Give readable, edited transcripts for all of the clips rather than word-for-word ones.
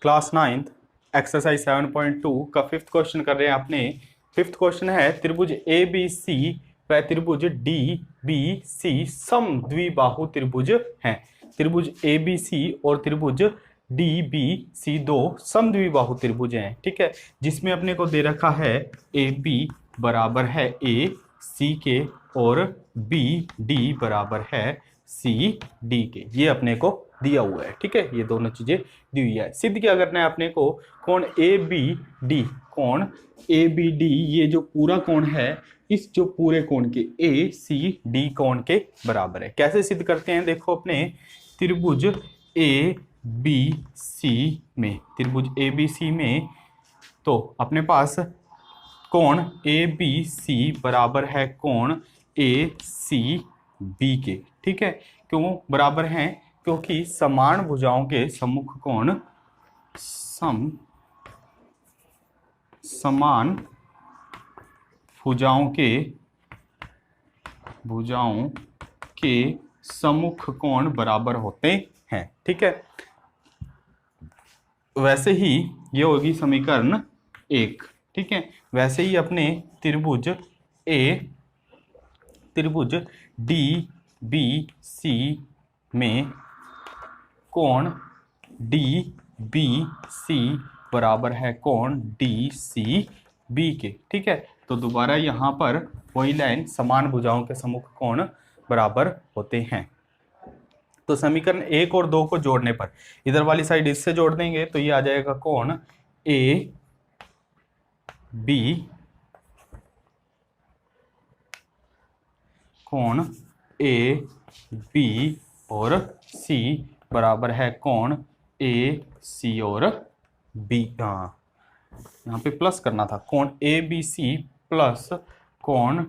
Class 9th exercise 7.2 का fifth question कर रहे हैं अपने। फिफ्थ क्वेश्चन है त्रिभुज ए बी सी व त्रिभुज डी बी सी सम द्विबाहु त्रिभुज हैं। त्रिभुज ए बी सी और त्रिभुज डी बी सी दो सम द्विबाहु त्रिभुज हैं। ठीक है, जिसमें अपने को दे रखा है ए बी बराबर है ए सी के और बी डी बराबर है सी डी के। ये अपने को दिया हुआ है। ठीक है, ये दोनों चीजें दी हुई है। सिद्ध क्या करना है अपने को, कोण ए बी डी, कोण ए बी डी ये जो पूरा कोण है इस जो पूरे कोण के ए सी डी कोण के बराबर है। कैसे सिद्ध करते हैं, देखो अपने त्रिभुज ए बी सी में, त्रिभुज ए बी सी में तो अपने पास कोण ए बी सी बराबर है कोण ए सी बी के। ठीक है, क्यों बराबर हैं, क्योंकि समान भुजाओं के सम्मुख कोण समान भुजाओं के सम्मुख कोण बराबर होते हैं। ठीक है, वैसे ही ये होगी समीकरण 1। ठीक है, वैसे ही अपने त्रिभुज डी बी सी में कोण डी बी सी बराबर है कोण डी सी बी के। ठीक है, तो दोबारा यहाँ पर वही लाइन, समान भुजाओं के सम्मुख कोण बराबर होते हैं। तो समीकरण 1 और 2 को जोड़ने पर इधर वाली साइड इससे जोड़ देंगे तो ये आ जाएगा कोण ए बी, कोण ए बी और सी बराबर है कोण ए सी और बी। हाँ, यहाँ पे प्लस करना था, कोण ए बी सी प्लस कोण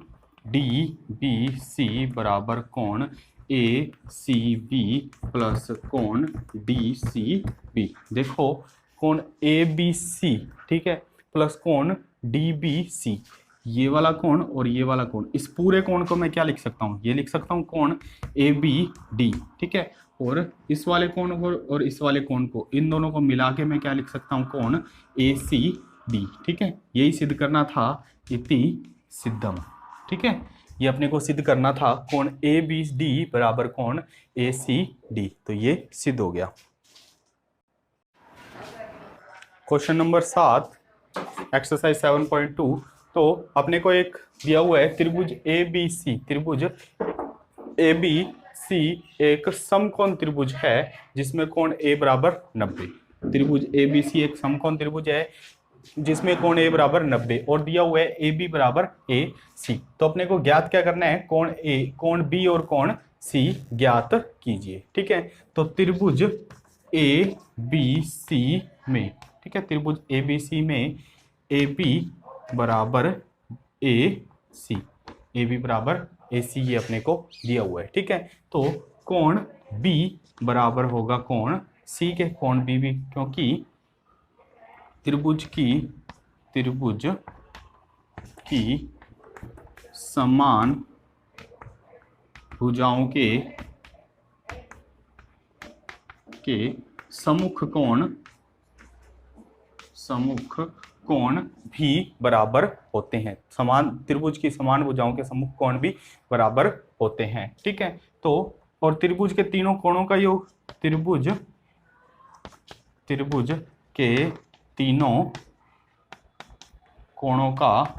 डी बी सी बराबर कोण ए सी बी प्लस कोण डी सी बी। देखो कोण ए बी सी, ठीक है, प्लस कोण डी बी सी, ये वाला कोण और ये वाला कोण, इस पूरे कोण को मैं क्या लिख सकता हूँ, ये लिख सकता हूँ कोण ए बी डी। ठीक है, और इस वाले कोण को और इस वाले कोण को, इन दोनों को मिला के मैं क्या लिख सकता हूँ, कोण ए सी डी। ठीक है, यही सिद्ध करना था, इति सिद्धम। ठीक है, ये अपने को सिद्ध करना था, कोण ए बी डी बराबर कोण ए सी डी। तो ये सिद्ध हो गया। Question number 7 exercise 7.2। तो अपने को एक दिया हुआ है त्रिभुज ए बी सी, त्रिभुज ए बी सी एक समकोण त्रिभुज है जिसमें कोण ए बराबर 90। त्रिभुज ए बी सी एक समकोण त्रिभुज है जिसमें कोण ए बराबर 90 और दिया हुआ है ए बी बराबर ए सी। तो अपने को ज्ञात क्या करना है, कोण ए, कोण बी और कोण सी ज्ञात कीजिए। ठीक है, तो त्रिभुज ए बी सी में, ठीक है, त्रिभुज ए बी सी में ए बी बराबर ए सी, ए बी बराबर ए सी ये अपने को दिया हुआ है। ठीक है, तो कोण बी बराबर होगा कोण सी के, कोण बी भी, क्योंकि त्रिभुज की समान भुजाओं के सम्मुख कोण भी बराबर होते हैं। समान त्रिभुज की समान भुजाओं के सम्मुख कोण भी बराबर होते हैं। ठीक है, तो और त्रिभुज के तीनों कोणों का योग, त्रिभुज के तीनों कोणों का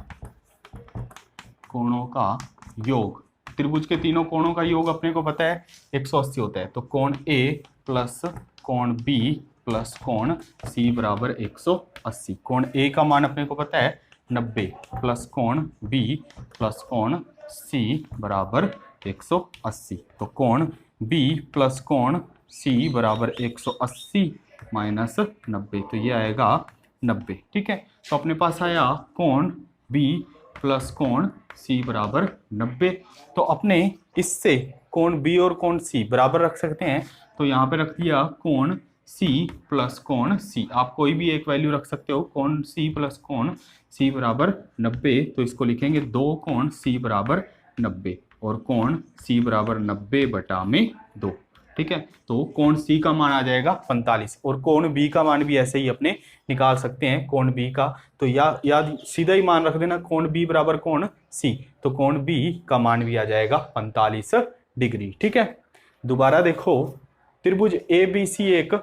योग, त्रिभुज के तीनों कोणों का योग अपने को पता है 180 होता है। तो कोण ए प्लस कोण बी प्लस कोण सी बराबर 180। कोण ए का मान अपने को पता है 90 प्लस कोण बी प्लस कोण सी बराबर 180। तो कोण बी प्लस कोण सी बराबर 180 माइनस 90, तो ये आएगा 90। ठीक है, तो अपने पास आया कोण बी प्लस कोण सी बराबर 90। तो अपने इससे कोण बी और कोण सी बराबर रख सकते हैं। तो यहाँ पे रख दिया कोण सी प्लस कोण सी, आप कोई भी एक वैल्यू रख सकते हो, कोण सी प्लस कोण सी बराबर 90। तो इसको लिखेंगे 2 कोण सी बराबर 90 और कोण सी बराबर 90 बटा में 2। ठीक है। तो कोण सी का मान आ जाएगा 45 और कोण बी का मान भी ऐसे ही अपने निकाल सकते हैं। कोण बी का तो याद सीधा ही मान रख देना, कोण बी बराबर कोण सी, तो कोण बी का मान भी आ जाएगा 45 डिग्री। ठीक है। दोबारा देखो, त्रिभुज ए बी सी एक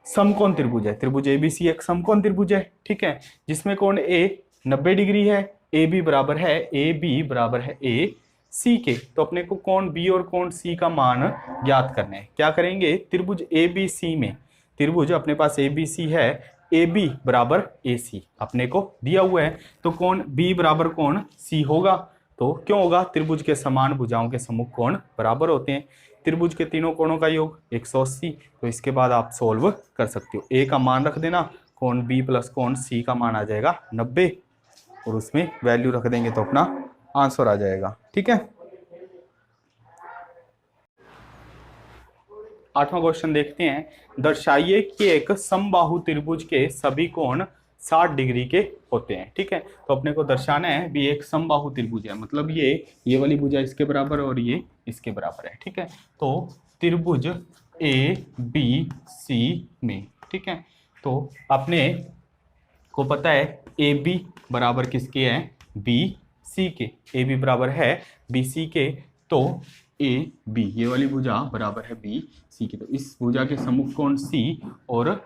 समकोण त्रिभुज है। त्रिभुज ए बी सी एक समकोण त्रिभुज है। ठीक है, जिसमें कोण ए 90 डिग्री है, ए बी बराबर है ए सी के। तो अपने को कोण बी और कोण सी का मान ज्ञात करना है। क्या करेंगे, त्रिभुज ए बी सी में, त्रिभुज अपने पास ए बी सी है, ए बी बराबर ए सी अपने को दिया हुआ है, तो कोण बी बराबर कोण सी होगा। तो क्यों होगा, त्रिभुज के समान भुजाओं के सम्मुख कोण बराबर होते हैं। त्रिभुज के तीनों कोणों का योग 180। तो इसके बाद आप सोल्व कर सकते हो। ए का मान रख देना, कोण बी प्लस कोण सी का मान आ जाएगा 90 और उसमें वैल्यू रख देंगे तो अपना आंसर आ जाएगा। ठीक है। 8वां क्वेश्चन देखते हैं। दर्शाइए कि एक समबाहु त्रिभुज के सभी कोण 60 डिग्री के होते हैं। ठीक है, तो अपने को दर्शाना है भी एक समबाहु त्रिभुज है, मतलब ये वाली भुजा इसके बराबर और ये इसके बराबर है। ठीक है, तो त्रिभुज ए बी सी में, ठीक है, तो अपने को पता है ए बी बराबर किसके है, बी सी के। ए बी बराबर है बी सी के, तो ए बी ये वाली भुजा बराबर है बी सी के। तो इस भुजा के सम्मुख कोण सी और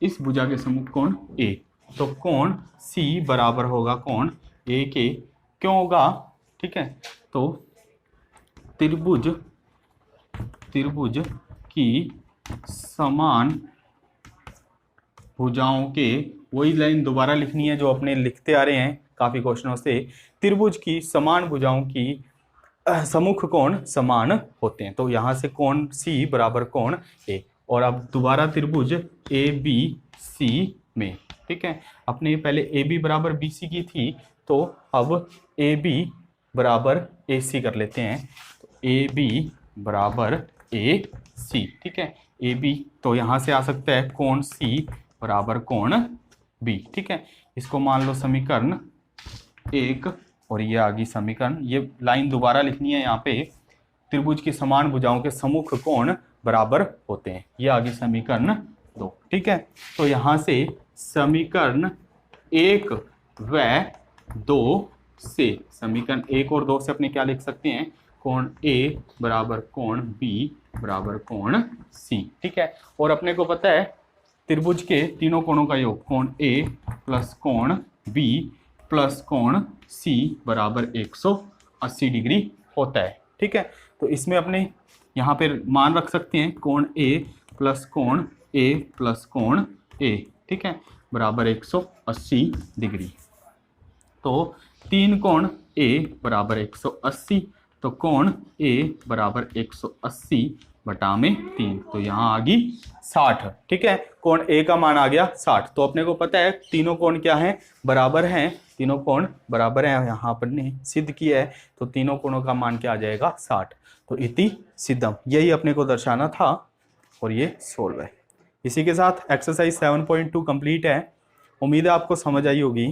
इस भुजा के सम्मुख कोण ए, तो कोण सी बराबर होगा कोण ए के। क्यों होगा, ठीक है, तो त्रिभुज की समान भुजाओं के, वही लाइन दोबारा लिखनी है जो अपने लिखते आ रहे हैं काफी क्वेश्चनों से। त्रिभुज की समान भुजाओं की सम्मुख कोण समान होते हैं। तो यहां से कोण सी बराबर कोण ए, और अब दोबारा त्रिभुज ए बी सी में, ठीक है, अपने पहले ए बी बराबर बी सी की थी, तो अब ए बी बराबर ए सी कर लेते हैं। तो ए बी बराबर ए सी, ठीक है, ए बी तो यहां से आ सकता है कोण सी बराबर कोण बी। ठीक है, इसको मान लो समीकरण 1 और ये आ गई समीकरण, ये लाइन दोबारा लिखनी है यहाँ पे, त्रिभुज की समान भुजाओं के सम्मुख कोण बराबर होते हैं। ये आ गई समीकरण 2। ठीक है, तो यहाँ से समीकरण 1 व 2 से, समीकरण 1 और 2 से अपने क्या लिख सकते हैं, कोण ए बराबर कोण बी बराबर कोण सी। ठीक है, और अपने को पता है त्रिभुज के तीनों कोणों का योग कोण ए प्लस कोण बी प्लस कोण सी बराबर 180 डिग्री होता है। ठीक है, तो इसमें अपने यहाँ पे मान रख सकते हैं कोण ए प्लस कोण ए प्लस कोण ए, ठीक है, बराबर 180 डिग्री। तो तीन कोण ए बराबर 180, तो कोण ए बराबर 180 बटा में 3, तो यहाँ आ गई 60। ठीक है, कोण ए का मान आ गया 60। तो अपने को पता है तीनों कोण क्या हैं, बराबर हैं, तीनों कोण बराबर हैं, यहाँ पर ने सिद्ध किया है, तो तीनों कोणों का मान क्या आ जाएगा 60। तो इति सिद्धम, यही अपने को दर्शाना था और ये सोल्व है। इसी के साथ एक्सरसाइज 7.2 कंप्लीट है। उम्मीद है आपको समझ आई होगी।